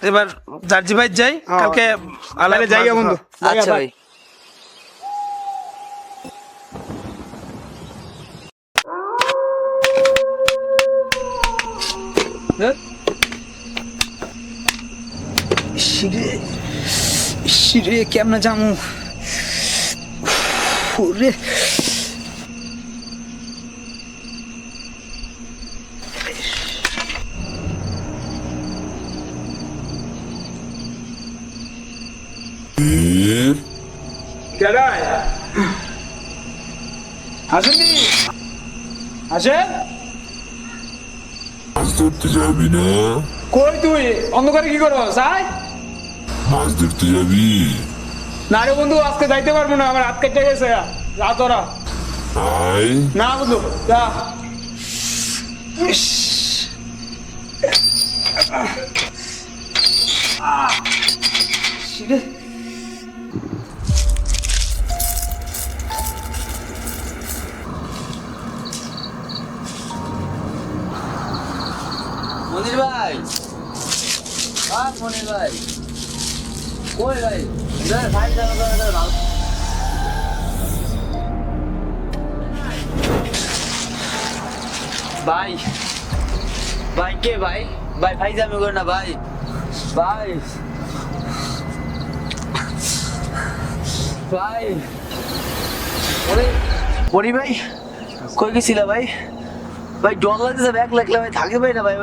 এবার জার্জি ভাই যাই, কালকে তাহলে যাইগা বন্ধু। আচ্ছা ভাই। শিরে কেমনে যামু ওরে কেডাই আসেনি আসেন মাছ ধরতে যাবি না? কই তুই অন্ধকারে কি করো সাই মাছ ধরতে যাবি? না রে বন্ধু আজকে যাইতে পারবো না আমার হাত কেটে গেছে যা তোরা আয় না বন্ধু যা শিরে মনির ভাই, মনির ভাই, কই ভাই? ভাই ভালো। ভাই, ভাই কে ভাই? ভাই ভাই যাবে করে না ভাই, ভাই, ভাই, মনি ভাই, কই গেছিলা ভাই? ভাই ডর লাগতেছে, ব্যাগ লাগলে ভাই থাকে ভাই না ভাই,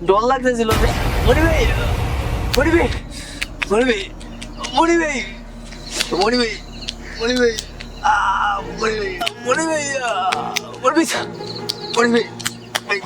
ডর লাগতেছিল ভাই। মনি ভাই, মনি ভাই, মনি ভাই, মনি ভাই, মনি ভাই, মনি ভাই, মনি ভাই, মনি ভাই, মনি ভাই, মনি ভাই, ভাই।